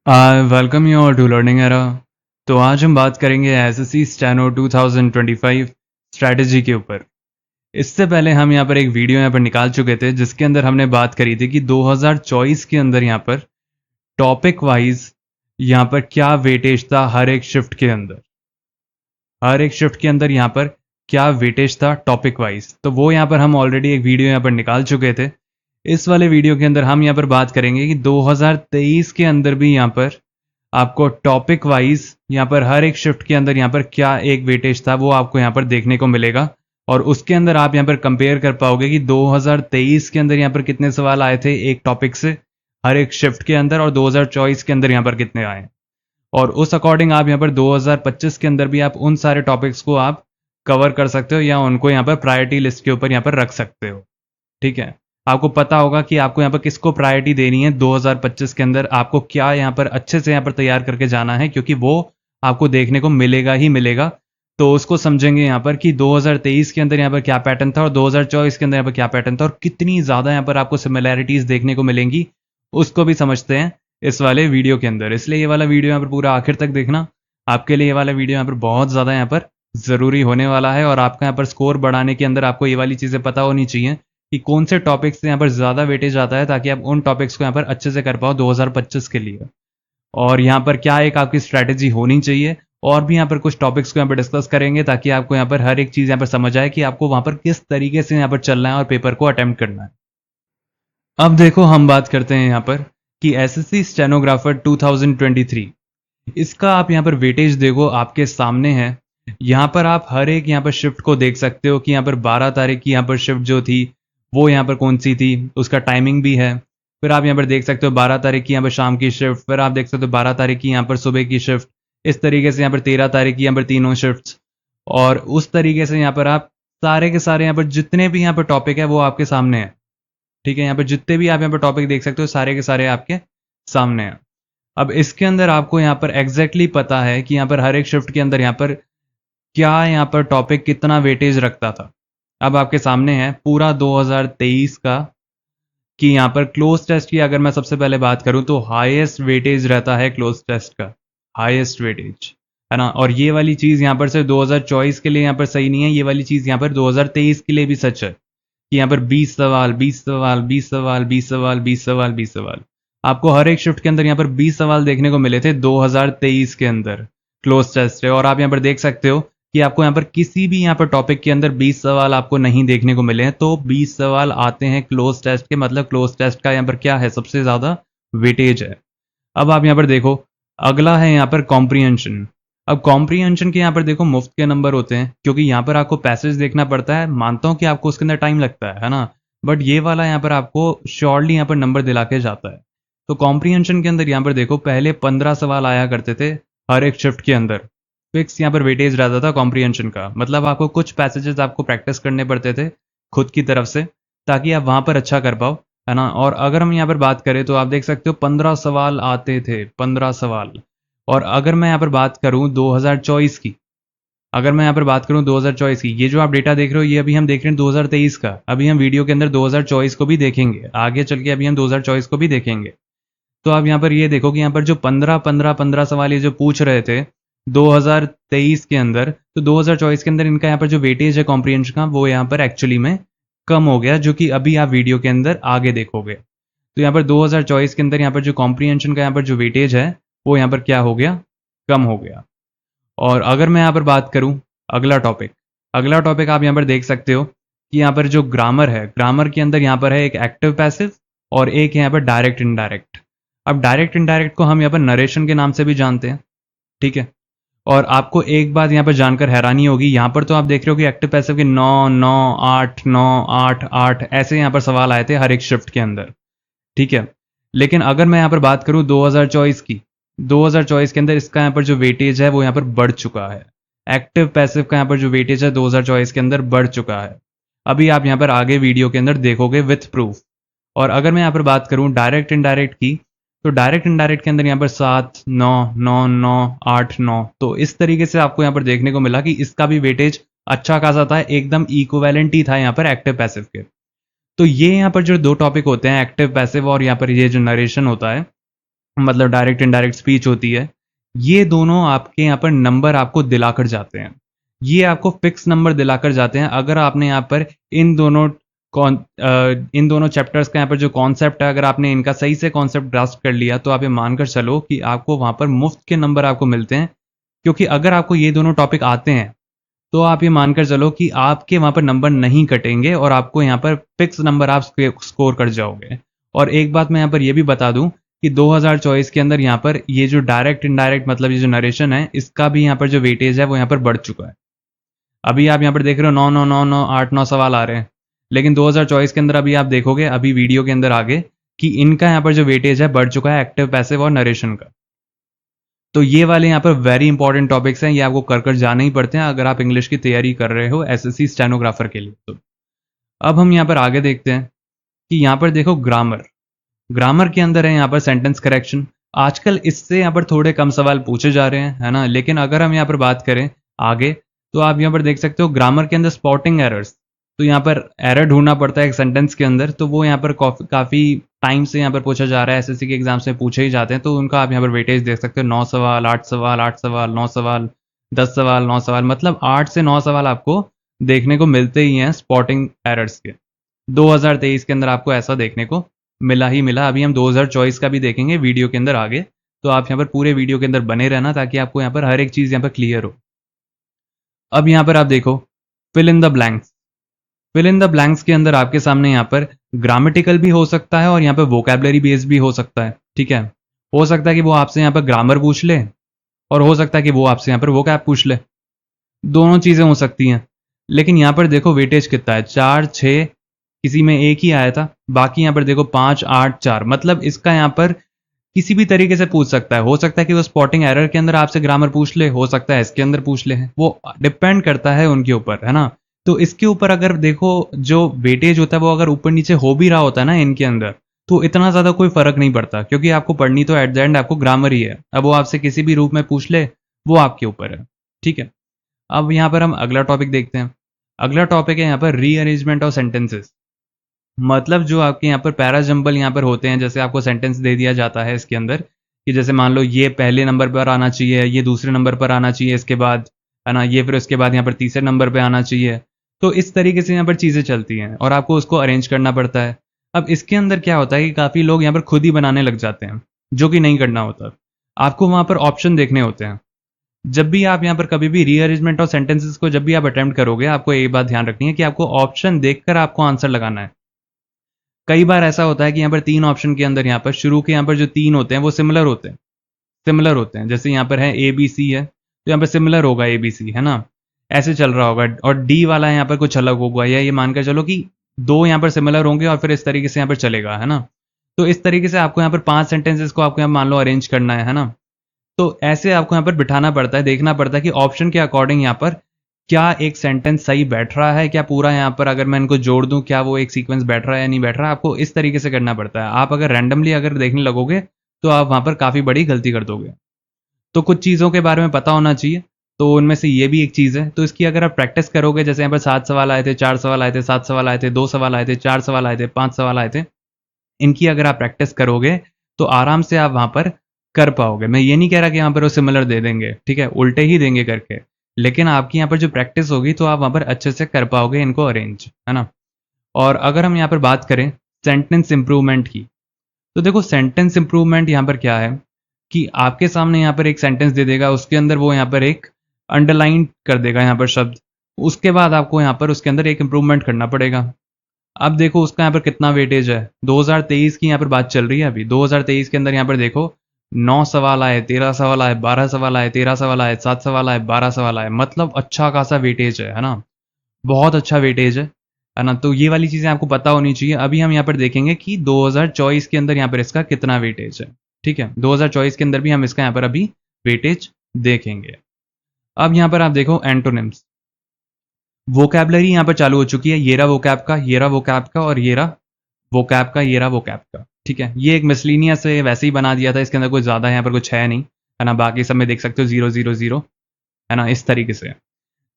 Welcome you all to learning era. तो आज हम बात करेंगे एसएससी स्टेनो 2025 स्ट्रैटेजी के ऊपर। इससे पहले हम यहाँ पर एक वीडियो यहाँ पर निकाल चुके थे जिसके अंदर हमने बात करी थी कि 2024 के अंदर यहाँ पर टॉपिक वाइज यहाँ पर क्या वेटेज था हर एक शिफ्ट के अंदर, हर एक शिफ्ट के अंदर यहाँ पर क्या वेटेज था टॉपिक वाइज। तो वो यहाँ पर हम ऑलरेडी एक वीडियो यहाँ पर निकाल चुके थे। इस वाले वीडियो के अंदर हम यहाँ पर बात करेंगे कि 2023 के अंदर भी यहाँ पर आपको टॉपिक वाइज यहाँ पर हर एक शिफ्ट के अंदर यहाँ पर क्या एक वेटेज था वो आपको यहाँ पर देखने को मिलेगा। और उसके अंदर आप यहाँ पर कंपेयर कर पाओगे कि 2023 के अंदर यहाँ पर कितने सवाल आए थे एक टॉपिक से हर एक शिफ्ट के अंदर, और 2024 के अंदर यहाँ पर कितने आए। और उस अकॉर्डिंग आप यहाँ पर 2025 के अंदर भी आप उन सारे टॉपिक्स को आप कवर कर सकते हो या उनको यहाँ पर प्रायोरिटी लिस्ट के ऊपर यहाँ पर रख सकते हो। ठीक है, आपको पता होगा कि आपको यहाँ पर किसको प्रायोरिटी देनी है 2025 के अंदर, आपको क्या यहाँ पर अच्छे से यहाँ पर तैयार करके जाना है, क्योंकि वो आपको देखने को मिलेगा ही मिलेगा। तो उसको समझेंगे यहाँ पर कि 2023 के अंदर यहाँ पर क्या पैटर्न था और 2024 के अंदर यहाँ पर क्या पैटर्न था और कितनी ज़्यादा यहाँ पर आपको सिमिलैरिटीज़ देखने को मिलेंगी, उसको भी समझते हैं इस वाले वीडियो के अंदर। इसलिए ये वाला वीडियो यहाँ पर पूरा आखिर तक देखना, आपके लिए ये वाला वीडियो यहाँ पर बहुत ज़्यादा यहाँ पर ज़रूरी होने वाला है। और आपका यहाँ पर स्कोर बढ़ाने के अंदर आपको ये वाली चीज़ें पता होनी चाहिए कि कौन से टॉपिक्स से यहाँ पर ज़्यादा वेटेज आता है, ताकि आप उन टॉपिक्स को यहाँ पर अच्छे से कर पाओ 2025 के लिए। और यहाँ पर क्या एक आपकी स्ट्रैटेजी होनी चाहिए, और भी यहाँ पर कुछ टॉपिक्स को यहाँ पर डिस्कस करेंगे ताकि आपको यहाँ पर हर एक चीज़ यहाँ पर समझ आए कि आपको वहाँ पर किस तरीके से यहाँ पर चलना है और पेपर को अटेम्प्ट करना है। अब देखो हम बात करते हैं यहाँ पर कि एसएससी स्टेनोग्राफर 2023, इसका आप यहाँ पर वेटेज देखो आपके सामने है। यहाँ पर आप हर एक यहाँ पर शिफ्ट को देख सकते हो कि यहाँ पर 12 तारीख की यहाँ पर शिफ्ट जो थी वो यहाँ पर कौन सी थी, उसका टाइमिंग भी है। फिर आप यहाँ पर देख सकते हो 12 तारीख की यहाँ पर शाम की शिफ्ट, फिर आप देख सकते हो 12 तारीख की यहाँ पर सुबह की शिफ्ट। इस तरीके से यहाँ पर 13 तारीख की यहाँ पर तीनों शिफ्ट, और उस तरीके से यहाँ पर आप सारे के सारे यहाँ पर जितने भी यहाँ पर टॉपिक है वो आपके सामने है। ठीक है, यहाँ पर जितने भी आप यहाँ पर टॉपिक देख सकते हो सारे के सारे आपके सामने हैं। अब इसके अंदर आपको यहाँ पर एग्जैक्टली पता है कि यहाँ पर हर एक शिफ्ट के अंदर यहाँ पर क्या यहाँ पर टॉपिक कितना वेटेज रखता था। अब आपके सामने है पूरा 2023 का कि यहाँ पर क्लोज टेस्ट की अगर मैं सबसे पहले बात करूं तो हाईएस्ट वेटेज रहता है क्लोज टेस्ट का, हाईएस्ट वेटेज है ना। और ये वाली चीज़ यहाँ पर सिर्फ 2024 के लिए यहाँ पर सही नहीं है, ये वाली चीज़ यहाँ पर 2023 के लिए भी सच है कि यहाँ पर 20 सवाल 20 सवाल 20 सवाल 20 सवाल 20 सवाल 20 सवाल आपको हर एक शिफ्ट के अंदर यहाँ पर 20 सवाल देखने को मिले थे 2023 के अंदर क्लोज टेस्ट से। और आप यहाँ पर देख सकते हो कि आपको यहाँ पर किसी भी यहाँ पर टॉपिक के अंदर 20 सवाल आपको नहीं देखने को मिले हैं। तो 20 सवाल आते हैं क्लोज टेस्ट के, मतलब क्लोज टेस्ट का यहाँ पर क्या है सबसे ज़्यादा वेटेज है। अब आप यहाँ पर देखो अगला है यहाँ पर कॉम्प्रीहेंशन। अब कॉम्प्रीहेंशन के यहाँ पर देखो मुफ्त के नंबर होते हैं, क्योंकि यहाँ पर आपको पैसेज देखना पड़ता है। मानता हूँ कि आपको उसके अंदर टाइम लगता है ना, बट ये वाला यहाँ पर आपको श्योरली यहाँ पर नंबर दिला के जाता है। तो कॉम्प्रीहेंशन के अंदर यहाँ पर देखो पहले 15 सवाल आया करते थे हर एक शिफ्ट के अंदर, फिक्स यहाँ पर वेटेज रहता था कॉम्प्रीहेंशन का। मतलब आपको कुछ पैसेजेस आपको प्रैक्टिस करने पड़ते थे खुद की तरफ से ताकि आप वहाँ पर अच्छा कर पाओ, है ना। और अगर हम यहाँ पर बात करें तो आप देख सकते हो 15 सवाल आते थे, 15 सवाल। और अगर मैं यहाँ पर बात करूँ 2024 की, अगर मैं यहाँ पर बात करूँ 2024 की, ये जो आप डेटा देख रहे हो ये अभी हम देख रहे हैं 2023 का। अभी हम वीडियो के अंदर 2024 को भी देखेंगे, आगे चल के अभी हम 2024 को भी देखेंगे। तो आप यहाँ पर ये देखो कि यहाँ पर जो 15 सवाल ये जो पूछ रहे थे 2023 के अंदर, तो 2024 के अंदर इनका यहाँ पर जो वेटेज है कॉम्प्रीहेंशन का वो यहाँ पर एक्चुअली में कम हो गया, जो कि अभी आप वीडियो के अंदर आगे देखोगे। तो यहाँ पर 2024 के अंदर यहाँ पर जो कॉम्प्रीहेंशन का यहाँ पर जो वेटेज है वो यहाँ पर क्या हो गया, कम हो गया। और अगर मैं यहाँ पर बात करूँ अगला टॉपिक, अगला टॉपिक आप यहाँ पर देख सकते हो कि यहाँ पर जो ग्रामर है, ग्रामर के अंदर यहाँ पर है एक एक्टिव पैसिव और एक यहाँ पर डायरेक्ट इनडायरेक्ट। अब डायरेक्ट इनडायरेक्ट को हम यहाँ पर नरेशन के नाम से भी जानते हैं, ठीक है। और आपको एक बात यहाँ पर जानकर हैरानी होगी, यहाँ पर तो आप देख रहे हो कि एक्टिव पैसिव के 9 9 8 9 8 8 ऐसे यहाँ पर सवाल आए थे हर एक शिफ्ट के अंदर, ठीक है। लेकिन अगर मैं यहाँ पर बात करूँ 2024 की, 2024 के अंदर इसका यहाँ पर जो वेटेज है वो यहाँ पर बढ़ चुका है। एक्टिव पैसिव का यहाँ पर जो वेटेज है 2024 के अंदर बढ़ चुका है। अभी आप यहाँ पर आगे वीडियो के अंदर देखोगे विथ प्रूफ। और अगर मैं यहाँ पर बात करूँ डायरेक्ट इनडायरेक्ट की, तो डायरेक्ट इनडायरेक्ट के अंदर यहाँ पर 7 9 9 9 8 9, तो इस तरीके से आपको यहाँ पर देखने को मिला कि इसका भी वेटेज अच्छा खासा था, एकदम इक्विवेलेंट ही था यहाँ पर एक्टिव पैसिव के। तो ये यहाँ पर जो दो टॉपिक होते हैं एक्टिव पैसिव और यहाँ पर ये जो नरेशन होता है, मतलब डायरेक्ट इनडायरेक्ट स्पीच होती है, ये दोनों आपके यहाँ पर नंबर आपको दिलाकर जाते हैं। ये आपको फिक्स नंबर दिलाकर जाते हैं अगर आपने यहाँ पर इन दोनों इन दोनों चैप्टर्स का यहाँ पर जो कॉन्सेप्ट है, अगर आपने इनका सही से कॉन्सेप्ट ग्रास्प कर लिया तो आप ये मानकर चलो कि आपको वहाँ पर मुफ्त के नंबर आपको मिलते हैं। क्योंकि अगर आपको ये दोनों टॉपिक आते हैं तो आप ये मानकर चलो कि आपके वहाँ पर नंबर नहीं कटेंगे और आपको यहाँ पर फिक्स नंबर आप स्कोर कर जाओगे। और एक बात मैं यहाँ पर ये भी बता दूं कि 2024 के अंदर यहाँ पर ये जो डायरेक्ट इनडायरेक्ट मतलब ये जो नरेशन है, इसका भी यहाँ पर जो वेटेज है वो यहाँ पर बढ़ चुका है। अभी आप यहाँ पर देख रहे हो 9 9 9 9 8 9 सवाल आ रहे हैं, लेकिन 2024 के अंदर अभी आप देखोगे अभी वीडियो के अंदर आगे कि इनका यहाँ पर जो वेटेज है बढ़ चुका है एक्टिव, पैसिव और नरेशन का। तो ये वाले यहाँ पर वेरी इंपॉर्टेंट टॉपिक्स हैं, ये आपको कर कर जाने ही पड़ते हैं अगर आप इंग्लिश की तैयारी कर रहे हो एसएससी स्टेनोग्राफर के लिए। तो अब हम यहाँ पर आगे देखते हैं कि यहाँ पर देखो ग्रामर। ग्रामर के अंदर है यहाँ पर सेंटेंस करेक्शन। आजकल इससे यहाँ पर थोड़े कम सवाल पूछे जा रहे हैं, है ना, लेकिन अगर हम यहाँ पर बात करें आगे तो आप यहाँ पर देख सकते हो ग्रामर के अंदर स्पॉटिंग एरर्स। तो यहाँ पर एरर ढूंढना पड़ता है एक सेंटेंस के अंदर, तो वो यहाँ पर काफ़ी टाइम से यहाँ पर पूछा जा रहा है, एसएससी के एग्जाम से पूछे ही जाते हैं, तो उनका आप यहाँ पर वेटेज देख सकते हो 9 सवाल, 8 सवाल, 8 सवाल, 9 सवाल, 10 सवाल, 9 सवाल, मतलब 8 से 9 सवाल आपको देखने को मिलते ही हैं स्पॉटिंग एरर्स के। 2023 के अंदर आपको ऐसा देखने को मिला ही मिला। अभी हम 2024 का भी देखेंगे वीडियो के अंदर आगे, तो आप यहाँ पर पूरे वीडियो के अंदर बने रहना ताकि आपको यहाँ पर हर एक चीज़ यहाँ पर क्लियर हो। अब यहाँ पर आप देखो fill in the blanks. Fill in the blanks के अंदर आपके सामने यहाँ पर ग्रामेटिकल भी हो सकता है और यहाँ पर वोकैबलरी बेस्ड भी हो सकता है। ठीक है, हो सकता है कि वो आपसे यहाँ पर ग्रामर पूछ ले और हो सकता है कि वो आपसे यहाँ पर वोकैब पूछ ले, दोनों चीज़ें हो सकती हैं। लेकिन यहाँ पर देखो वेटेज कितना है, 4 6, किसी में एक ही आया था, बाकी यहाँ पर देखो 5 8 4, मतलब इसका यहाँ पर किसी भी तरीके से पूछ सकता है। हो सकता है कि वो स्पॉटिंग एरर के अंदर आपसे ग्रामर पूछ ले, हो सकता है इसके अंदर पूछ ले, वो डिपेंड करता है उनके ऊपर, है ना। तो इसके ऊपर अगर देखो जो वेटेज होता है वो अगर ऊपर नीचे हो भी रहा होता है ना इनके अंदर, तो इतना ज़्यादा कोई फर्क नहीं पड़ता, क्योंकि आपको पढ़नी तो एट द एंड आपको ग्रामर ही है। अब वो आपसे किसी भी रूप में पूछ ले, वो आपके ऊपर है। ठीक है, अब यहाँ पर हम अगला टॉपिक देखते हैं। अगला टॉपिक है यहाँ पर रीअरेंजमेंट ऑफ सेंटेंसेस। मतलब जो आपके यहाँ पर पैराजम्बल यहाँ पर होते हैं, जैसे आपको सेंटेंस दे दिया जाता है इसके अंदर कि जैसे मान लो ये पहले नंबर पर आना चाहिए, ये दूसरे नंबर पर आना चाहिए, इसके बाद, है ना, ये फिर उसके बाद यहाँ पर तीसरे नंबर पर आना चाहिए। तो इस तरीके से यहाँ पर चीज़ें चलती हैं और आपको उसको अरेंज करना पड़ता है। अब इसके अंदर क्या होता है कि काफ़ी लोग यहाँ पर खुद ही बनाने लग जाते हैं, जो कि नहीं करना होता। आपको वहाँ पर ऑप्शन देखने होते हैं। जब भी आप यहाँ पर कभी भी रीअरेंजमेंट ऑफ सेंटेंसेस को जब भी आप अटेम्प्ट करोगे, आपको एक बात ध्यान रखनी है कि आपको ऑप्शन देखकर आपको आंसर लगाना है। कई बार ऐसा होता है कि यहाँ पर 3 ऑप्शन के अंदर यहाँ पर शुरू के यहाँ पर जो 3 होते हैं वो सिमिलर होते हैं, जैसे यहाँ पर है ए बी सी है, तो यहाँ पर सिमिलर होगा ए बी सी, है ना, ऐसे चल रहा होगा। और डी वाला यहाँ पर कुछ अलग होगा, या ये मानकर चलो कि 2 यहाँ पर सिमिलर होंगे और फिर इस तरीके से यहाँ पर चलेगा, है ना। तो इस तरीके से आपको यहाँ पर 5 सेंटेंसेस को आपको यहाँ मान लो अरेंज करना है ना। तो ऐसे आपको यहाँ पर बिठाना पड़ता है, देखना पड़ता है कि ऑप्शन के अकॉर्डिंग यहाँ पर क्या एक सेंटेंस सही बैठ रहा है, क्या पूरा यहाँ पर अगर मैं इनको जोड़ दूं क्या वो एक सीक्वेंस बैठ रहा है या नहीं बैठ रहा है। आपको इस तरीके से करना पड़ता है। आप अगर रैंडमली अगर देखने लगोगे तो आप वहाँ पर काफ़ी बड़ी गलती कर दोगे। तो कुछ चीज़ों के बारे में पता होना चाहिए, तो उनमें से ये भी एक चीज़ है। तो इसकी अगर आप प्रैक्टिस करोगे, जैसे यहाँ पर 7 सवाल आए थे, 4 सवाल आए थे, 7 सवाल आए थे, 2 सवाल आए थे, 4 सवाल आए थे, 5 सवाल आए थे, इनकी अगर आप प्रैक्टिस करोगे तो आराम से आप वहाँ पर कर पाओगे। मैं ये नहीं कह रहा कि यहाँ पर वो सिमिलर दे देंगे, ठीक है, उल्टे ही देंगे करके, लेकिन आपकी यहाँ पर जो प्रैक्टिस होगी तो आप वहाँ पर अच्छे से कर पाओगे इनको अरेंज, है ना। और अगर हम यहाँ पर बात करें सेंटेंस इंप्रूवमेंट की, तो देखो सेंटेंस इंप्रूवमेंट यहाँ पर क्या है कि आपके सामने यहाँ पर एक सेंटेंस दे देगा, उसके अंदर वो यहाँ पर एक अंडरलाइन कर देगा यहाँ पर शब्द, उसके बाद आपको यहाँ पर उसके अंदर एक इंप्रूवमेंट करना पड़ेगा। अब देखो उसका यहाँ पर कितना वेटेज है। 2023 की यहाँ पर बात चल रही है अभी। 2023 के अंदर यहाँ पर देखो 9 सवाल आए, 13 सवाल आए, 12 सवाल आए, 13 सवाल आए, 7 सवाल आए, 12 सवाल आए, मतलब अच्छा खासा वेटेज है ना, बहुत अच्छा वेटेज है ना। तो ये वाली चीज़ें आपको पता होनी चाहिए। अभी हम यहाँ पर देखेंगे कि 2024 के अंदर यहाँ पर इसका कितना वेटेज है। ठीक है, 2024 के अंदर भी हम इसका यहाँ पर अभी वेटेज देखेंगे। अब यहाँ पर आप देखो एंटोनिम्स। वोकैबलरी यहाँ पर चालू हो चुकी है, ये रहा वोकैब का, ये रहा वोकैब का, और ये रहा वोकैब का, ये रहा वोकैब का। ठीक है, ये एक मिसलिनियस से वैसे ही बना दिया था, इसके अंदर कुछ ज़्यादा यहाँ पर कुछ है नहीं, है ना। बाकी सब में देख सकते हो 0 0 0, है ना, इस तरीके से।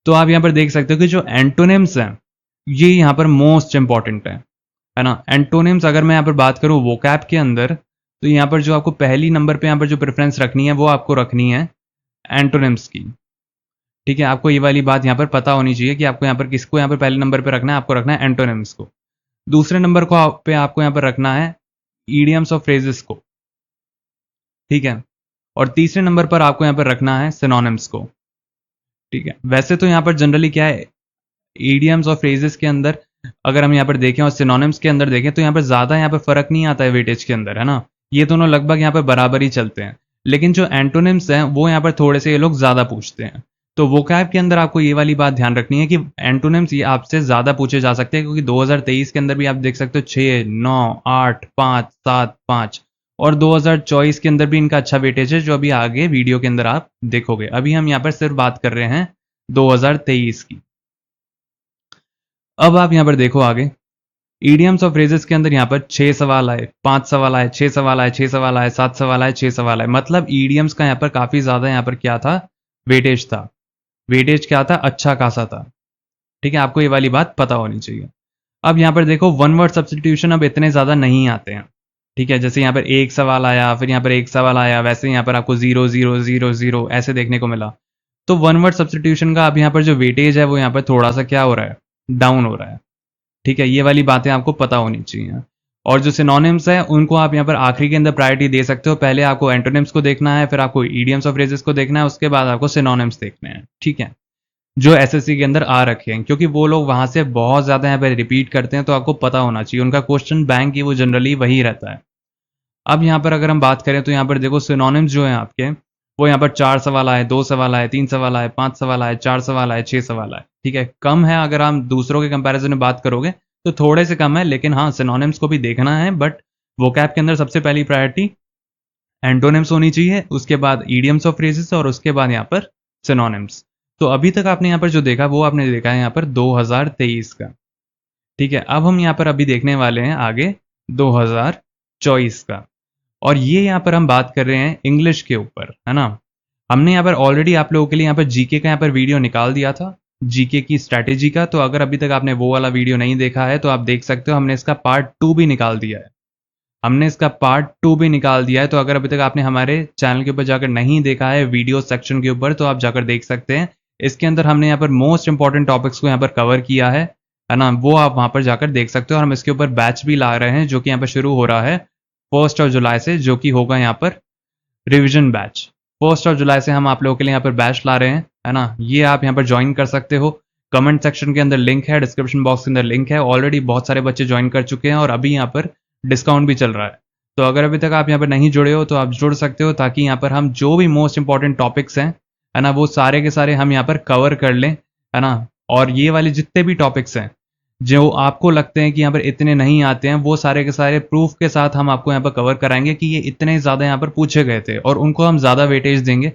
तो आप यहाँ पर देख सकते हो कि जो एंटोनिम्स हैं ये यहाँ पर मोस्ट इंपॉर्टेंट है ना। एंटोनिम्स अगर मैं यहाँ पर बात करूँ वोकैब के अंदर, तो यहाँ पर जो आपको पहली नंबर पे यहाँ पर जो प्रेफरेंस रखनी है वो आपको रखनी है एंटोनिम्स की। ठीक है, आपको ये वाली बात यहाँ पर पता होनी चाहिए कि आपको यहाँ पर किसको यहाँ पर पहले नंबर पे रखना है, आपको रखना है एंटोनिम्स को। दूसरे नंबर को पे आपको यहाँ पर रखना है ईडियम्स और फ्रेजेस को। ठीक है, और तीसरे नंबर पर आपको यहाँ पर रखना है सिनोनिम्स को। ठीक है, वैसे तो यहाँ पर जनरली क्या है, ईडियम्स और फ्रेजेस के अंदर अगर हम यहाँ पर देखें और सिनोनिम्स के अंदर देखें तो यहाँ पर ज़्यादा यहाँ पर फर्क नहीं आता है वेटेज के अंदर, है ना। ये दोनों लगभग यहाँ पर बराबर ही चलते हैं। लेकिन जो एंटोनिम्स हैं वो यहाँ पर थोड़े से ये लोग ज़्यादा पूछते हैं। तो वोकैब के अंदर आपको ये वाली बात ध्यान रखनी है कि एंटोनिम्स ये आपसे ज़्यादा पूछे जा सकते हैं, क्योंकि 2023 के अंदर भी आप देख सकते हो 6, 9, 8, 5, 7, 5, और 2024 के अंदर भी इनका अच्छा वेटेज है, जो अभी आगे वीडियो के अंदर आप देखोगे। अभी हम यहाँ पर सिर्फ बात कर रहे हैं 2023 की। अब आप यहाँ पर देखो आगे, ईडियम्स और फ्रेजेस के अंदर यहाँ पर 6 सवाल आए, 5 सवाल आए, 6 सवाल आए, 6 सवाल आए, 7 सवाल आए, 6 सवाल आए। मतलब ईडियम्स का यहाँ पर काफ़ी ज़्यादा यहाँ पर क्या था, वेटेज था। वेटेज क्या था, अच्छा खासा था। ठीक है, आपको ये वाली बात पता होनी चाहिए। अब यहाँ पर देखो वन वर्ड सब्स्टिट्यूशन अब इतने ज़्यादा नहीं आते हैं। ठीक है, जैसे यहाँ पर एक सवाल आया, फिर यहाँ पर एक सवाल आया, वैसे यहाँ पर आपको 0 0 0 0 ऐसे देखने को मिला। तो वन वर्ड सब्स्टिट्यूशन का अब यहाँ पर जो वेटेज है वो यहाँ पर थोड़ा सा क्या हो रहा है, डाउन हो रहा है। ठीक है, ये वाली बातें आपको पता होनी चाहिए। और जो सिनोनिम्स है उनको आप यहाँ पर आखिरी के अंदर प्रायोरिटी दे सकते हो। पहले आपको एंटोनिम्स को देखना है, फिर आपको ईडियम्स और फ्रेजेस को देखना है, उसके बाद आपको सिनोनिम्स देखने हैं। ठीक है, जो एसएससी के अंदर आ रखे हैं, क्योंकि वो लोग वहां से बहुत ज्यादा यहाँ पर रिपीट करते हैं, तो आपको पता होना चाहिए। उनका क्वेश्चन बैंक ही वो जनरली वही रहता है। अब यहाँ पर अगर हम बात करें तो यहाँ पर देखो सिनोनिम्स जो है आपके, वो यहाँ पर 4 सवाल आए, 2 सवाल आए, 3 सवाल आए, 5 सवाल आए, 4 सवाल आए, 6 सवाल आए। ठीक है, कम है अगर हम दूसरों के कंपैरिजन में बात करोगे तो थोड़े से कम है, लेकिन हाँ सिनोनिम्स को भी देखना है। बट वोकैब के अंदर सबसे पहली प्रायोरिटी एंटोनिम्स होनी चाहिए, उसके बाद ईडियम्स ऑफ फ्रेजेस, और उसके बाद यहाँ पर सिनोनिम्स। तो अभी तक आपने यहाँ पर जो देखा वो आपने देखा है यहाँ पर 2023 का। ठीक है, अब हम यहाँ पर अभी देखने वाले हैं आगे 2024 का। और ये यहाँ पर हम बात कर रहे हैं इंग्लिश के ऊपर, है ना। हमने यहाँ पर ऑलरेडी आप लोगों के लिए यहाँ पर जीके का यहाँ पर वीडियो निकाल दिया था, जीके की स्ट्रैटेजी का। तो अगर अभी तक आपने वो वाला वीडियो नहीं देखा है तो आप देख सकते हो, हमने इसका पार्ट 2 भी निकाल दिया है। हमने इसका पार्ट 2 भी निकाल दिया है। तो अगर अभी तक आपने हमारे चैनल के ऊपर जाकर नहीं देखा है वीडियो सेक्शन के ऊपर, तो आप जाकर देख सकते हैं। इसके अंदर हमने यहाँ पर मोस्ट इंपॉर्टेंट टॉपिक्स को यहाँ पर कवर किया है ना। वो आप वहाँ पर जाकर देख सकते हो। और हम इसके ऊपर बैच भी ला रहे हैं, जो कि यहाँ पर शुरू हो रहा है 1 जुलाई से, जो कि होगा यहाँ पर रिविजन बैच। 1 जुलाई से हम आप लोगों के लिए यहाँ पर बैच ला रहे हैं, है ना। ये आप यहाँ पर ज्वाइन कर सकते हो। कमेंट सेक्शन के अंदर लिंक है, डिस्क्रिप्शन बॉक्स के अंदर लिंक है। ऑलरेडी बहुत सारे बच्चे ज्वाइन कर चुके हैं और अभी यहाँ पर डिस्काउंट भी चल रहा है। तो अगर अभी तक आप यहाँ पर नहीं जुड़े हो तो आप जुड़ सकते हो, ताकि यहाँ पर हम जो भी मोस्ट इंपॉर्टेंट टॉपिक्स हैं, है ना, वो सारे के सारे हम यहाँ पर कवर कर लें, है ना। और ये वाले जितने भी टॉपिक्स हैं जो आपको लगते हैं कि यहाँ पर इतने नहीं आते हैं, वो सारे के सारे प्रूफ के साथ हम आपको यहाँ पर कवर कराएंगे कि ये इतने ज़्यादा यहाँ पर पूछे गए थे, और उनको हम ज़्यादा वेटेज देंगे।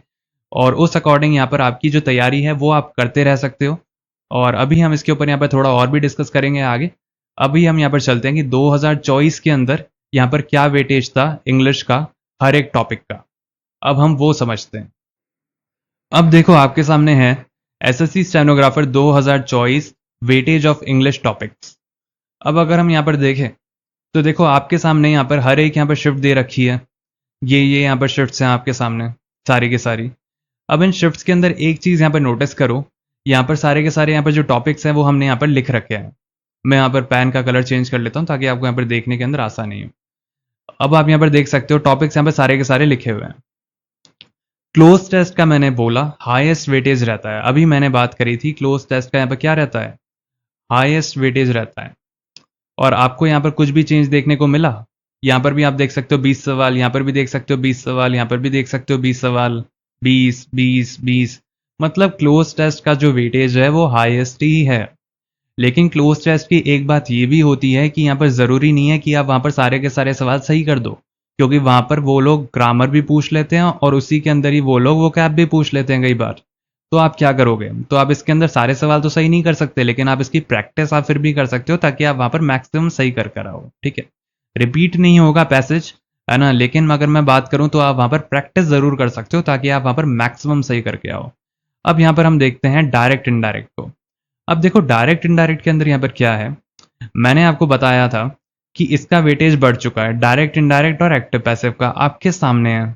और उस अकॉर्डिंग यहाँ पर आपकी जो तैयारी है वो आप करते रह सकते हो। और अभी हम इसके ऊपर यहाँ पर थोड़ा और भी डिस्कस करेंगे आगे। अभी हम यहाँ पर चलते हैं कि 2024 के अंदर यहाँ पर क्या वेटेज था इंग्लिश का हर एक टॉपिक का। अब हम वो समझते हैं। अब देखो आपके सामने है SSC stenographer 2024 weightage of English topics. अब अगर हम यहाँ पर देखें तो देखो आपके सामने यहाँ पर हर एक यहाँ पर शिफ्ट दे रखी है। ये यहाँ पर शिफ्ट्स हैं आपके सामने सारी के सारी। अब इन शिफ्ट्स के अंदर एक चीज़ यहाँ पर नोटिस करो, यहाँ पर सारे के सारे यहाँ पर जो टॉपिक्स हैं वो हमने यहाँ पर लिख रखे हैं। मैं यहाँ पर पेन का कलर चेंज कर लेता हूँ ताकि आपको यहाँ पर देखने के अंदर आसानी हो। अब आप यहाँ पर देख सकते हो टॉपिक्स यहाँ पर सारे के सारे लिखे हुए हैं। क्लोज टेस्ट का मैंने बोला हाईएस्ट वेटेज रहता है। अभी मैंने बात करी थी क्लोज टेस्ट का यहाँ पर क्या रहता है, हाईएस्ट वेटेज रहता है। और आपको यहाँ पर कुछ भी चेंज देखने को मिला, यहाँ पर भी आप देख सकते हो 20 सवाल, यहाँ पर भी देख सकते हो 20 सवाल, यहाँ पर भी देख सकते हो 20 सवाल, 20 20 20। मतलब क्लोज टेस्ट का जो वेटेज है वो हाईएस्ट ही है। लेकिन क्लोज टेस्ट की एक बात ये भी होती है कि यहाँ पर ज़रूरी नहीं है कि आप वहाँ पर सारे के सारे सवाल सही कर दो, क्योंकि वहाँ पर वो लोग ग्रामर भी पूछ लेते हैं और उसी के अंदर ही वो लोग वोकैब भी पूछ लेते हैं कई बार। तो आप क्या करोगे, तो आप इसके अंदर सारे सवाल तो सही नहीं कर सकते, लेकिन आप इसकी प्रैक्टिस आप फिर भी कर सकते हो, ताकि आप वहाँ पर मैक्सिमम सही कर आओ। ठीक है, रिपीट नहीं होगा पैसेज, है ना, लेकिन अगर मैं बात करूँ तो आप वहाँ पर प्रैक्टिस ज़रूर कर सकते हो, ताकि आप वहाँ पर मैक्सिमम सही करके आओ। अब यहाँ पर हम देखते हैं डायरेक्ट इनडायरेक्ट को। अब देखो डायरेक्ट इनडायरेक्ट के अंदर यहाँ पर क्या है, मैंने आपको बताया था कि इसका वेटेज बढ़ चुका है, डायरेक्ट इनडायरेक्ट और एक्टिव पैसिव का आपके सामने है।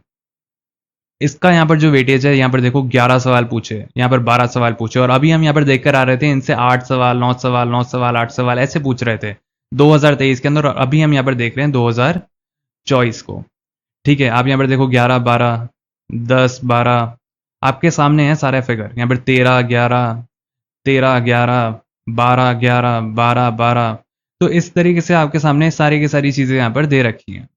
इसका यहाँ पर जो वेटेज है, यहाँ पर देखो 11 सवाल पूछे, यहाँ पर 12 सवाल पूछे, और अभी हम यहाँ पर देख कर आ रहे थे इनसे 8 सवाल 9 सवाल 9 सवाल 8 सवाल ऐसे पूछ रहे थे 2023 के अंदर, और अभी हम यहाँ पर देख रहे हैं 2024 को। ठीक है, आप यहाँ पर देखो 11 12 10 12 आपके सामने है सारे फिगर, यहाँ पर 13 11 13 11 12 11 12 12। तो इस तरीके से आपके सामने सारी की सारी चीज़ें यहाँ पर दे रखी हैं।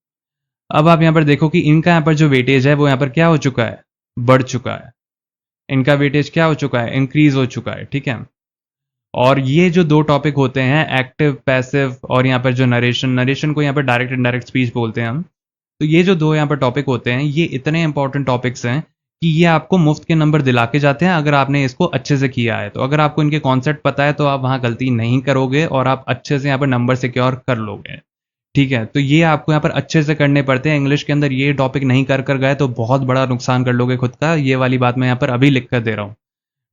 अब आप यहाँ पर देखो कि इनका यहाँ पर जो वेटेज है वो यहाँ पर क्या हो चुका है, बढ़ चुका है। इनका वेटेज क्या हो चुका है, इंक्रीज हो चुका है। ठीक है, और ये जो दो टॉपिक होते हैं, एक्टिव पैसिव, और यहाँ पर जो नरेशन, नरेशन को यहाँ पर डायरेक्ट इनडायरेक्ट स्पीच बोलते हैं हम। तो ये जो दो यहाँ पर टॉपिक होते हैं, ये इतने इंपॉर्टेंट टॉपिक्स हैं कि ये आपको मुफ्त के नंबर दिला के जाते हैं अगर आपने इसको अच्छे से किया है। तो अगर आपको इनके कॉन्सेप्ट पता है तो आप वहाँ गलती नहीं करोगे और आप अच्छे से यहाँ पर नंबर सिक्योर कर लोगे। ठीक है, तो ये आपको यहाँ पर अच्छे से करने पड़ते हैं। इंग्लिश के अंदर ये टॉपिक नहीं कर कर गए तो बहुत बड़ा नुकसान कर लोगे खुद का। ये वाली बात मैं यहाँ पर अभी लिख कर दे रहा हूँ।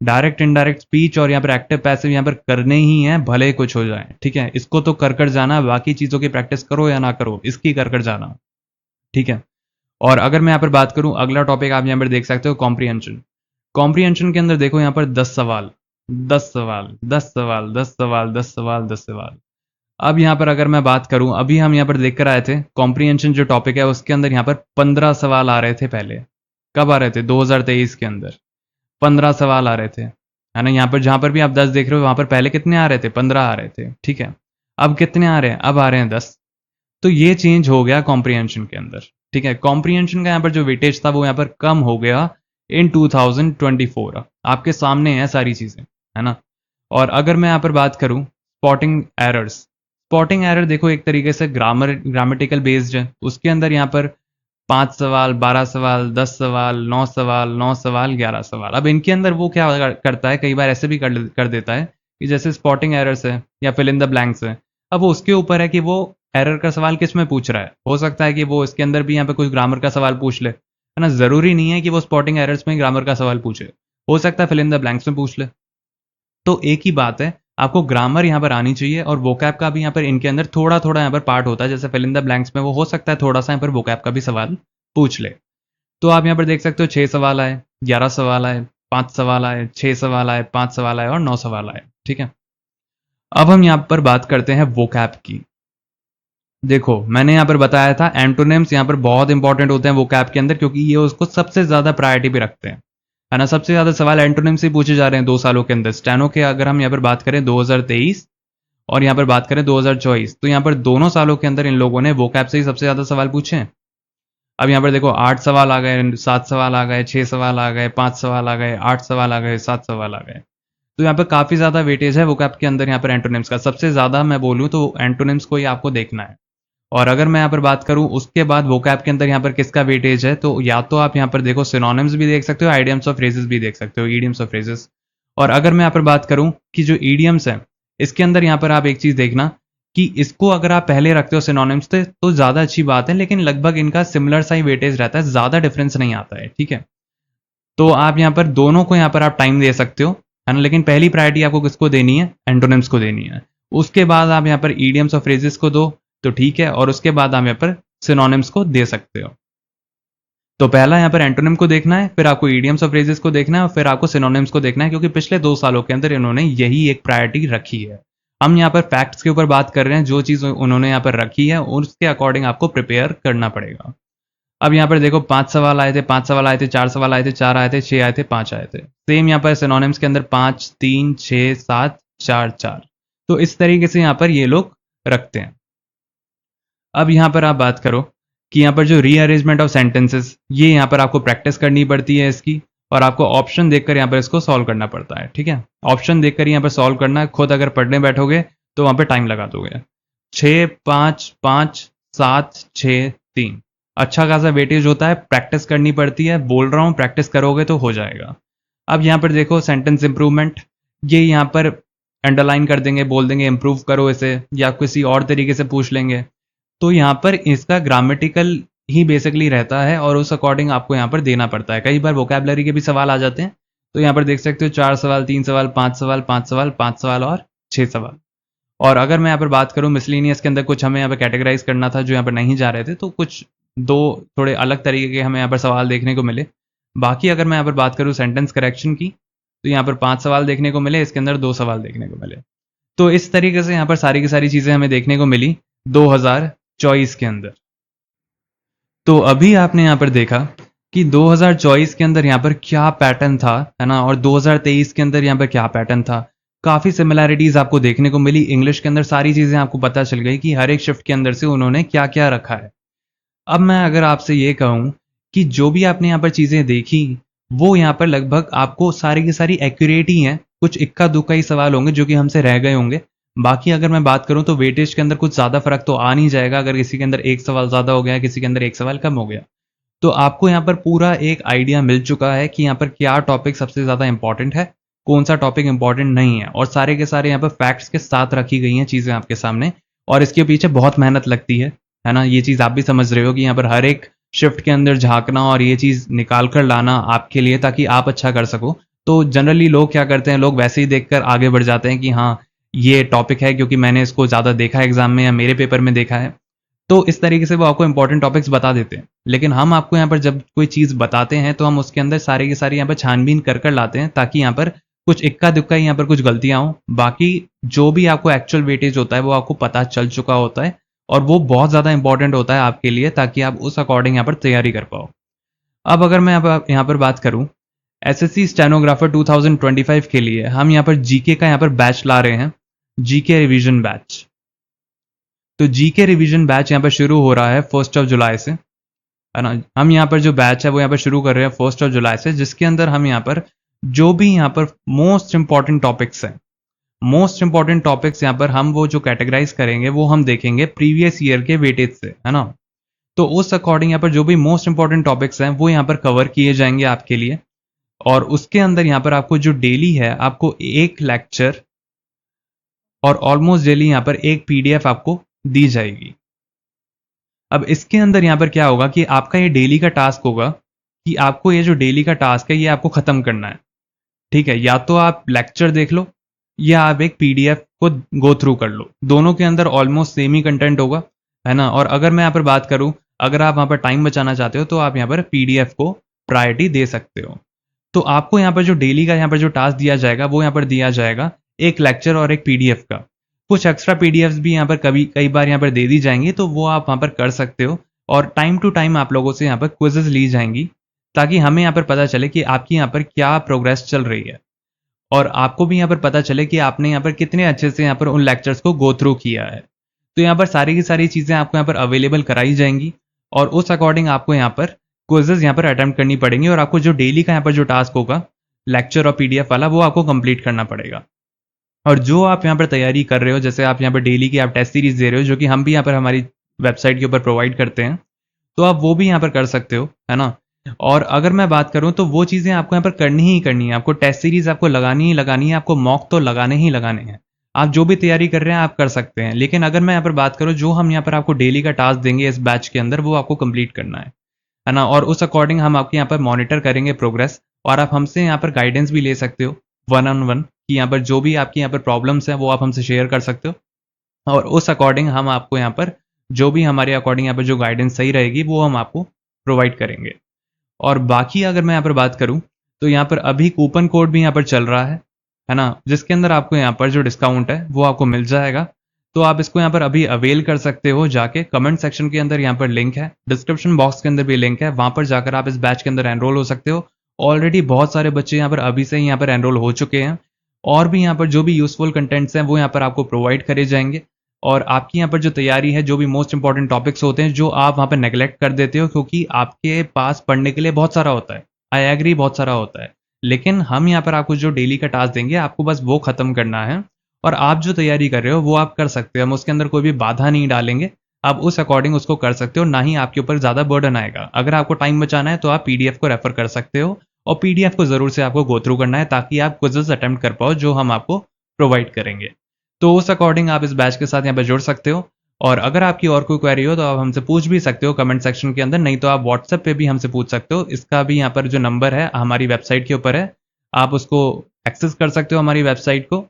डायरेक्ट इनडायरेक्ट स्पीच और यहाँ पर एक्टिव पैसिव यहाँ पर करने ही है, भले कुछ हो जाए। ठीक है, इसको तो कर कर जाना, बाकी चीज़ों की प्रैक्टिस करो या ना करो, इसकी कर कर जाना। ठीक है, और अगर मैं यहाँ पर बात करूँ, अगला टॉपिक आप यहाँ पर देख सकते हो कॉम्प्रीहेंशन। कॉम्प्रीहेंशन के अंदर देखो यहाँ पर 10 सवाल 10 सवाल 10 सवाल 10 सवाल 10 सवाल 10 सवाल। अब यहाँ पर अगर मैं बात करूँ, अभी हम यहाँ पर देख कर आए थे कॉम्प्रीहेंशन जो टॉपिक है उसके अंदर यहाँ पर 15 सवाल आ रहे थे पहले। कब आ रहे थे, 2023 के अंदर 15 सवाल आ रहे थे, है ना। यहाँ पर जहाँ पर भी आप 10 देख रहे हो वहाँ पर पहले कितने आ रहे थे, 15 आ रहे थे। ठीक है, अब कितने आ रहे हैं, अब आ रहे हैं 10। तो ये चेंज हो गया कॉम्प्रीहेंशन के अंदर। ठीक है, कॉम्प्रीहेंशन का यहाँ पर जो वेटेज था वो यहाँ पर कम हो गया इन 2024। आपके सामने है सारी चीज़ें, है ना। और अगर मैं यहाँ पर बात करूँ स्पॉटिंग एरर्स, स्पॉटिंग एरर देखो एक तरीके से ग्रामेटिकल बेस्ड है। उसके अंदर यहाँ पर 5 सवाल 12 सवाल 10 सवाल 9 सवाल 9 सवाल 11 सवाल। अब इनके अंदर वो क्या करता है, कई बार ऐसे भी कर देता है कि जैसे स्पॉटिंग एरर्स है या फिल इन द ब्लैंक्स है, अब वो उसके ऊपर है कि वो एरर का सवाल किस में पूछ रहा है। हो सकता है कि वो इसके अंदर भी यहाँ पे कुछ ग्रामर का सवाल पूछ ले, है ना। ज़रूरी नहीं है कि वो स्पॉटिंग एरर्स में ग्रामर का सवाल पूछे, हो सकता है फिल इन द ब्लैंक्स में पूछ ले। तो एक ही बात है, आपको ग्रामर यहाँ पर आनी चाहिए, और वोकैब का भी यहाँ पर इनके अंदर थोड़ा थोड़ा यहाँ पर पार्ट होता है। जैसे फिल इन द ब्लैंक्स में वो हो सकता है थोड़ा सा यहाँ पर वोकैब का भी सवाल पूछ ले। तो आप यहाँ पर देख सकते हो 6 सवाल आए, 11 सवाल आए, 5 सवाल आए, 6 सवाल आए, 5 सवाल आए और 9 सवाल आए। ठीक है, अब हम यहाँ पर बात करते हैं वोकैब की। देखो मैंने यहाँ पर बताया था एंटोनिम्स यहाँ पर बहुत इंपॉर्टेंट होते हैं वोकैब के अंदर, क्योंकि ये उसको सबसे ज़्यादा प्रायोरिटी पे रखते हैं, है ना। सबसे ज़्यादा सवाल एंटोनिम्स से पूछे जा रहे हैं 2 सालों के अंदर। स्टेनो के अगर हम यहाँ पर बात करें 2023 और यहाँ पर बात करें 2024, तो यहाँ पर दोनों सालों के अंदर इन लोगों ने वोकैब से ही सबसे ज़्यादा सवाल पूछे हैं। अब यहाँ पर देखो 8 सवाल आ गए, 7 सवाल आ गए, 6 सवाल आ गए, 5 सवाल आ गए, 8 सवाल आ गए, 7 सवाल आ गए। तो यहाँ पर काफ़ी ज़्यादा वेटेज है वोकैब के अंदर यहाँ पर एंटोनिम्स का। सबसे ज़्यादा मैं बोलूँ तो एंटोनिम्स को ही आपको देखना है। और अगर मैं यहाँ पर बात करूँ उसके बाद वोकैब के अंदर यहाँ पर किसका वेटेज है, तो या तो आप यहाँ पर देखो सिनोनिम्स भी देख सकते हो, आइडियम्स और फ्रेजेस भी देख सकते हो, ईडियम्स और फ्रेजेस। और अगर मैं यहाँ पर बात करूँ कि जो ईडियम्स हैं, इसके अंदर यहाँ पर आप एक चीज़ देखना कि इसको अगर आप पहले रखते हो सिनोनिम्स से तो ज़्यादा अच्छी बात है, लेकिन लगभग इनका सिमिलर सा ही वेटेज रहता है, ज़्यादा डिफरेंस नहीं आता है। ठीक है, तो आप यहाँ पर दोनों को यहाँ पर आप टाइम दे सकते हो, है ना। लेकिन पहली प्रायोरिटी आपको किसको देनी है, एंटोनिम्स को देनी है। उसके बाद आप यहाँ पर ईडियम्स और फ्रेजेस को दो तो ठीक है, और उसके बाद आप यहाँ पर सिनोनिम्स को दे सकते हो। तो पहला यहाँ पर एंटोनिम को देखना है, फिर आपको ईडियम्स और फ्रेजेस को देखना है, और फिर आपको सिनोनिम्स को देखना है, क्योंकि पिछले 2 सालों के अंदर इन्होंने यही एक प्रायोरिटी रखी है। हम यहाँ पर फैक्ट्स के ऊपर बात कर रहे हैं, जो चीज़ उन्होंने यहाँ पर रखी है उसके अकॉर्डिंग आपको प्रिपेयर करना पड़ेगा। अब यहाँ पर देखो 5 सवाल आए थे, 5 सवाल आए थे, 4 सवाल आए थे, 4 आए थे, 6 आए थे, 5 आए थे। सेम यहाँ पर सिनोनिम्स के अंदर 5 3 6 7 4 4। तो इस तरीके से यहाँ पर ये लोग रखते हैं। अब यहाँ पर आप बात करो कि यहाँ पर जो रीअरेंजमेंट ऑफ सेंटेंसेस, ये यहाँ पर आपको प्रैक्टिस करनी पड़ती है इसकी, और आपको ऑप्शन देखकर यहाँ पर इसको सॉल्व करना पड़ता है। ठीक है, ऑप्शन देखकर यहाँ पर सॉल्व करना है, खुद अगर पढ़ने बैठोगे तो वहाँ पर टाइम लगा दोगे। 6 5 5 7 6 3 अच्छा खासा वेटेज होता है, प्रैक्टिस करनी पड़ती है। बोल रहा हूँ प्रैक्टिस करोगे तो हो जाएगा। अब यहाँ पर देखो सेंटेंस इंप्रूवमेंट, ये यहाँ पर अंडरलाइन कर देंगे, बोल देंगे इम्प्रूव करो इसे, या किसी और तरीके से पूछ लेंगे। तो यहाँ पर इसका ग्रामेटिकल ही बेसिकली रहता है, और उस अकॉर्डिंग आपको यहाँ पर देना पड़ता है। कई बार वोकैबलरी के भी सवाल आ जाते हैं, तो यहाँ पर देख सकते हो 4 सवाल 3 सवाल 5 सवाल 5 सवाल 5 सवाल और 6 सवाल। और अगर मैं यहाँ पर बात करूँ मिसलिनियस के अंदर कुछ हमें यहाँ पर कैटेगराइज करना था जो यहाँ पर नहीं जा रहे थे, तो कुछ दो थोड़े अलग तरीके के हमें यहाँ पर सवाल देखने को मिले। बाकी अगर मैं यहाँ पर बात करूँ सेंटेंस करेक्शन की, तो यहाँ पर 5 सवाल देखने को मिले, इसके अंदर 2 सवाल देखने को मिले। तो इस तरीके से यहाँ पर सारी की सारी चीज़ें हमें देखने को मिली 2024 के अंदर। तो अभी आपने यहाँ पर देखा कि 2024 के अंदर यहाँ पर क्या पैटर्न था, है ना, और 2023 के अंदर यहाँ पर क्या पैटर्न था। काफ़ी सिमिलैरिटीज़ आपको देखने को मिली। इंग्लिश के अंदर सारी चीज़ें आपको पता चल गई कि हर एक शिफ्ट के अंदर से उन्होंने क्या क्या रखा है। अब मैं अगर आपसे ये कहूँ कि जो भी आपने यहाँ पर चीज़ें देखी, वो यहाँ पर लगभग आपको सारी की सारी एक्यूरेट ही हैं। कुछ इक्का दुक्का ही सवाल होंगे जो कि हमसे रह गए होंगे। बाकी अगर मैं बात करूँ तो वेटेज के अंदर कुछ ज़्यादा फर्क तो आ नहीं जाएगा, अगर किसी के अंदर एक सवाल ज़्यादा हो गया, किसी के अंदर एक सवाल कम हो गया। तो आपको यहाँ पर पूरा एक आइडिया मिल चुका है कि यहाँ पर क्या टॉपिक सबसे ज़्यादा इंपॉर्टेंट है, कौन सा टॉपिक इंपॉर्टेंट नहीं है, और सारे के सारे यहाँ पर फैक्ट्स के साथ रखी गई हैं चीज़ें आपके सामने। और इसके पीछे बहुत मेहनत लगती है ना। ये चीज़ आप भी समझ रहे हो कि यहाँ पर हर एक शिफ्ट के अंदर झांकना और ये चीज़ निकाल कर लाना आपके लिए, ताकि आप अच्छा कर सको। तो जनरली लोग क्या करते हैं, लोग वैसे ही देखकर आगे बढ़ जाते हैं कि हाँ ये टॉपिक है क्योंकि मैंने इसको ज़्यादा देखा है एग्जाम में या मेरे पेपर में देखा है, तो इस तरीके से वो आपको इंपॉर्टेंट टॉपिक्स बता देते हैं। लेकिन हम आपको यहाँ पर जब कोई चीज़ बताते हैं तो हम उसके अंदर सारी की सारी यहाँ पर छानबीन कर कर लाते हैं, ताकि यहाँ पर कुछ इक्का दुक्का यहाँ पर कुछ गलतियाँ हों। बाकी जो भी आपको एक्चुअल वेटेज होता है वो आपको पता चल चुका होता है, और वो बहुत ज़्यादा इंपॉर्टेंट होता है आपके लिए, ताकि आप उस अकॉर्डिंग यहाँ पर तैयारी कर पाओ। अब अगर मैं यहाँ पर बात करूँ एसएससी स्टेनोग्राफर 2025 के लिए, हम यहाँ पर जीके का यहाँ पर बैच ला रहे हैं, जीके रिवीजन बैच। तो जीके रिवीजन बैच यहाँ पर शुरू हो रहा है 1 जुलाई से, है ना। हम यहाँ पर जो बैच है वो यहाँ पर शुरू कर रहे हैं 1 जुलाई से, जिसके अंदर हम यहाँ पर जो भी यहाँ पर मोस्ट इंपॉर्टेंट टॉपिक्स हैं, मोस्ट इंपॉर्टेंट टॉपिक्स यहाँ पर हम वो जो कैटेगराइज करेंगे वो हम देखेंगे प्रीवियस ईयर के वेटेज से, है ना। तो उस अकॉर्डिंग यहाँ पर जो भी मोस्ट इंपॉर्टेंट टॉपिक्स हैं वो यहाँ पर कवर किए जाएंगे आपके लिए। और उसके अंदर यहाँ पर आपको जो डेली है, आपको एक लेक्चर और ऑलमोस्ट डेली यहाँ पर एक पीडीएफ आपको दी जाएगी। अब इसके अंदर यहाँ पर क्या होगा कि आपका ये डेली का टास्क होगा कि आपको ये जो डेली का टास्क है ये आपको ख़त्म करना है, ठीक है। या तो आप लेक्चर देख लो या आप एक पीडीएफ को गो थ्रू कर लो, दोनों के अंदर ऑलमोस्ट सेम ही कंटेंट होगा, है ना। और अगर मैं यहाँ पर बात करूँ, अगर आप वहाँ पर टाइम बचाना चाहते हो तो आप यहाँ पर पीडीएफ को प्रायोरिटी दे सकते हो। तो आपको यहाँ पर जो डेली का यहाँ पर जो टास्क दिया जाएगा वो यहाँ पर दिया जाएगा एक लेक्चर और एक पीडीएफ का। कुछ एक्स्ट्रा पीडीएफ्स भी यहाँ पर कई बार यहाँ पर दे दी जाएंगी, तो वो आप वहाँ पर कर सकते हो। और टाइम टू टाइम आप लोगों से यहाँ पर क्विजेज ली जाएंगी, ताकि हमें यहाँ पर पता चले कि आपकी यहाँ पर क्या प्रोग्रेस चल रही है, और आपको भी यहाँ पर पता चले कि आपने यहाँ पर कितने अच्छे से यहाँ पर उन लेक्चर्स को गो थ्रू किया है। तो यहाँ पर सारी की सारी चीज़ें आपको यहाँ पर अवेलेबल कराई जाएंगी, और उस अकॉर्डिंग आपको यहाँ पर क्विजेज यहाँ पर अटेम्प्ट करनी पड़ेंगी, और आपको जो डेली का यहाँ पर जो टास्क होगा लेक्चर और पीडीएफ वाला, वो आपको कंप्लीट करना पड़ेगा। और जो आप यहाँ पर तैयारी कर रहे हो, जैसे आप यहाँ पर डेली की आप टेस्ट सीरीज दे रहे हो, जो कि हम भी यहाँ पर हमारी वेबसाइट के ऊपर प्रोवाइड करते हैं, तो आप वो भी यहाँ पर कर सकते हो, है ना। और अगर मैं बात करूँ तो वो चीज़ें आपको यहाँ पर करनी ही करनी है, आपको टेस्ट सीरीज आपको लगानी ही लगानी है, आपको मॉक तो लगाने ही लगाने हैं। आप जो भी तैयारी कर रहे हैं आप कर सकते हैं, लेकिन अगर मैं यहाँ पर बात करूँ, जो हम यहाँ पर आपको डेली का टास्क देंगे इस बैच के अंदर, वो आपको कंप्लीट करना है ना। और उस अकॉर्डिंग हम आपके यहाँ पर मॉनिटर करेंगे प्रोग्रेस, और आप हमसे यहाँ पर गाइडेंस भी ले सकते हो 1-on-1, कि यहाँ पर जो भी आपकी यहाँ पर प्रॉब्लम्स हैं वो आप हमसे शेयर कर सकते हो, और उस अकॉर्डिंग हम आपको यहाँ पर जो भी हमारे अकॉर्डिंग यहाँ पर जो गाइडेंस सही रहेगी वो हम आपको प्रोवाइड करेंगे। और बाकी अगर मैं यहाँ पर बात करूँ तो यहाँ पर अभी कूपन कोड भी यहाँ पर चल रहा है ना, जिसके अंदर आपको यहाँ पर जो डिस्काउंट है वो आपको मिल जाएगा। तो आप इसको यहाँ पर अभी अवेल कर सकते हो जाके। कमेंट सेक्शन के अंदर यहाँ पर लिंक है, डिस्क्रिप्शन बॉक्स के अंदर भी लिंक है, वहाँ पर जाकर आप इस बैच के अंदर एनरोल हो सकते हो। ऑलरेडी बहुत सारे बच्चे यहाँ पर अभी से ही यहाँ पर एनरोल हो चुके हैं, और भी यहाँ पर जो भी यूजफुल कंटेंट्स हैं वो यहाँ पर आपको प्रोवाइड करे जाएंगे। और आपकी यहाँ पर जो तैयारी है, जो भी मोस्ट इंपॉर्टेंट टॉपिक्स होते हैं जो आप वहाँ पर नेगलेक्ट कर देते हो, क्योंकि आपके पास पढ़ने के लिए बहुत सारा होता है, आई एग्री बहुत सारा होता है, लेकिन हम यहाँ पर आपको जो डेली का टास्क देंगे आपको बस वो खत्म करना है, और आप जो तैयारी कर रहे हो वो आप कर सकते हो। हम उसके अंदर कोई भी बाधा नहीं डालेंगे, आप उस अकॉर्डिंग उसको कर सकते हो, ना ही आपके ऊपर ज़्यादा बर्डन आएगा। अगर आपको टाइम बचाना है तो आप पीडीएफ को रेफर कर सकते हो, और पीडीएफ को ज़रूर से आपको गो थ्रू करना है, ताकि आप क्विज़ेस अटेम्प्ट कर पाओ जो हम आपको प्रोवाइड करेंगे। तो उस अकॉर्डिंग आप इस बैच के साथ यहाँ पर जुड़ सकते हो। और अगर आपकी और कोई क्वेरी हो तो आप हमसे पूछ भी सकते हो कमेंट सेक्शन के अंदर, नहीं तो आप व्हाट्सएप पे भी हमसे पूछ सकते हो। इसका भी यहाँ पर जो नंबर है हमारी वेबसाइट के ऊपर है, आप उसको एक्सेस कर सकते हो हमारी वेबसाइट को।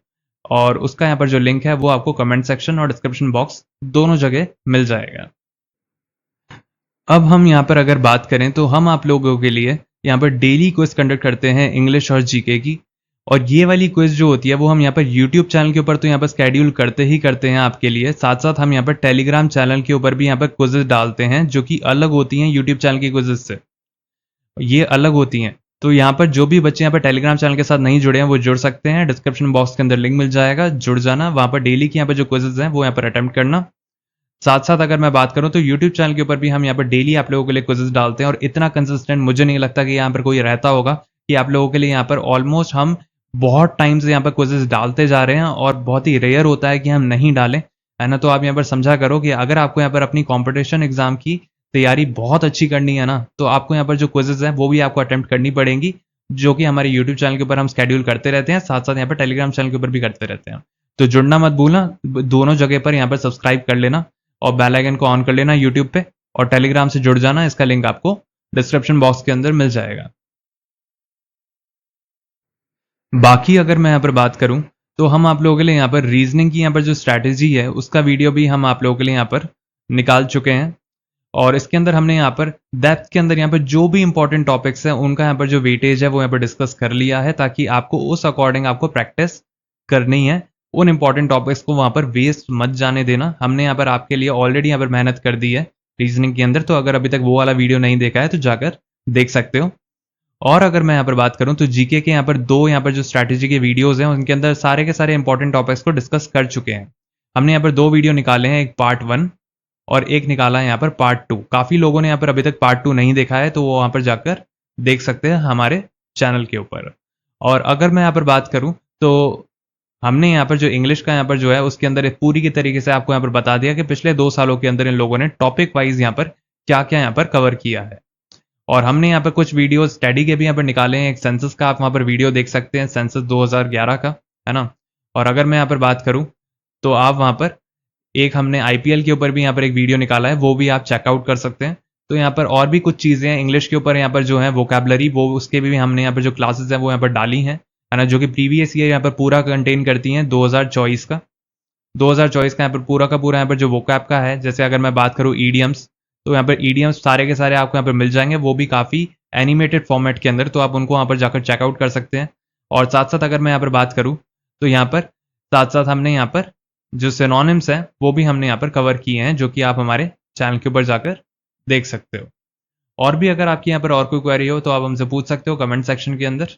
और उसका यहाँ पर जो लिंक है वो आपको कमेंट सेक्शन और डिस्क्रिप्शन बॉक्स दोनों जगह मिल जाएगा। अब हम यहाँ पर अगर बात करें तो हम आप लोगों के लिए यहाँ पर डेली क्विज कंडक्ट करते हैं इंग्लिश और जीके की। और ये वाली क्विज जो होती है वो हम यहाँ पर यूट्यूब चैनल के ऊपर तो यहाँ पर स्केड्यूल करते ही करते हैं आपके लिए, साथ साथ हम यहाँ पर टेलीग्राम चैनल के ऊपर भी यहाँ पर क्विजेस डालते हैं जो कि अलग होती हैं यूट्यूब चैनल की क्विजेस से, ये अलग होती हैं। तो यहाँ पर जो भी बच्चे यहाँ पर टेलीग्राम चैनल के साथ नहीं जुड़े हैं वो जुड़ सकते हैं, डिस्क्रिप्शन बॉक्स के अंदर लिंक मिल जाएगा, जुड़ जाना, वहाँ पर डेली की यहाँ पर जो क्विजेस हैं वो यहाँ पर अटेम्प्ट करना। साथ साथ अगर मैं बात करूं तो यूट्यूब चैनल के ऊपर भी हम यहाँ पर डेली आप लोगों के लिए क्विजेस डालते हैं, और इतना कंसिस्टेंट मुझे नहीं लगता कि यहाँ पर कोई रहता होगा कि आप लोगों के लिए यहाँ पर ऑलमोस्ट हम बहुत टाइम से यहाँ पर क्विजेस डालते जा रहे हैं, और बहुत ही रेयर होता है कि हम नहीं डालें, है ना। तो आप यहाँ पर समझा करो कि अगर आपको यहाँ पर अपनी कॉम्पिटिशन एग्जाम की तैयारी बहुत अच्छी करनी है ना, तो आपको यहाँ पर जो क्विजेस हैं वो भी आपको अटेम्प्ट करनी पड़ेंगी, जो कि हमारे यूट्यूब चैनल के ऊपर हम स्केड्यूल करते रहते हैं, साथ साथ यहाँ पर टेलीग्राम चैनल के ऊपर भी करते रहते हैं। तो जुड़ना मत भूलना, दोनों जगह पर यहाँ पर सब्सक्राइब कर लेना और बेल आइकन को ऑन कर लेना यूट्यूब पे, और टेलीग्राम से जुड़ जाना, इसका लिंक आपको डिस्क्रिप्शन बॉक्स के अंदर मिल जाएगा। बाकी अगर मैं यहाँ पर बात करूं तो हम आप लोगों के लिए यहाँ पर रीजनिंग की यहाँ पर जो स्ट्रैटेजी है उसका वीडियो भी हम आप लोगों के लिए यहाँ पर निकाल चुके हैं, और इसके अंदर हमने यहाँ पर डेप्थ के अंदर यहाँ पर जो भी इंपॉर्टेंट टॉपिक्स हैं उनका यहाँ पर जो वेटेज है वो यहाँ पर डिस्कस कर लिया है, ताकि आपको उस अकॉर्डिंग आपको प्रैक्टिस करनी है। उन इंपॉर्टेंट टॉपिक्स को वहाँ पर वेस्ट मत जाने देना। हमने यहाँ पर आपके लिए ऑलरेडी यहाँ पर मेहनत कर दी है रीजनिंग के अंदर, तो अगर अभी तक वो वाला वीडियो नहीं देखा है तो जाकर देख सकते हो। और अगर मैं यहाँ पर बात करूँ तो जीके के यहाँ पर दो यहाँ पर जो स्ट्रैटेजी के वीडियोस हैं उनके अंदर सारे के सारे इंपॉर्टेंट टॉपिक्स को डिस्कस कर चुके हैं। हमने यहाँ पर दो वीडियो निकाले हैं, एक पार्ट 1 और एक निकाला है यहाँ पर पार्ट 2। काफ़ी लोगों ने यहाँ पर अभी तक पार्ट 2 नहीं देखा है, तो वो वहाँ पर जाकर देख सकते हैं हमारे चैनल के ऊपर। और अगर मैं यहाँ पर बात करूँ तो हमने यहाँ पर जो इंग्लिश का यहाँ पर जो है उसके अंदर एक पूरी की तरीके से आपको यहाँ पर बता दिया कि पिछले 2 सालों के अंदर इन लोगों ने टॉपिक वाइज यहाँ पर क्या क्या यहाँ पर कवर किया है। और हमने यहाँ पर कुछ वीडियो स्टडी के भी यहाँ पर निकाले हैं, एक सेंसस का आप वहाँ पर वीडियो देख सकते हैं, सेंसस 2011 का, है ना। और अगर मैं यहाँ पर बात करूँ तो आप वहाँ पर एक हमने आईपीएल के ऊपर भी यहाँ पर एक वीडियो निकाला है, वो भी आप चेकआउट कर सकते हैं। तो यहाँ पर और भी कुछ चीज़ें हैं इंग्लिश के ऊपर यहाँ पर जो है वोकैबलरी, वो उसके भी हमने यहाँ पर जो क्लासेस हैं वो यहाँ पर डाली हैं, है ना, जो कि प्रीवियस ईयर यहाँ पर पूरा कंटेन करती हैं 2024 का। 2024 का यहाँ पर पूरा का पूरा यहाँ पर जो वोकैब का है, जैसे अगर मैं बात करूँ ईडियम्स, तो यहाँ पर ईडियम्स सारे के सारे आपको यहाँ पर मिल जाएंगे, वो भी काफ़ी एनिमेटेड फॉर्मेट के अंदर, तो आप उनको वहाँ पर जाकर चेकआउट कर सकते हैं। और साथ साथ अगर मैं यहाँ पर बात करूँ तो यहाँ पर साथ साथ हमने यहाँ पर जो सिनोनिम्स हैं वो भी हमने यहाँ पर कवर किए हैं, जो कि आप हमारे चैनल के ऊपर जाकर देख सकते हो। और भी अगर आपकी यहाँ पर और कोई क्वेरी हो तो आप हमसे पूछ सकते हो कमेंट सेक्शन के अंदर।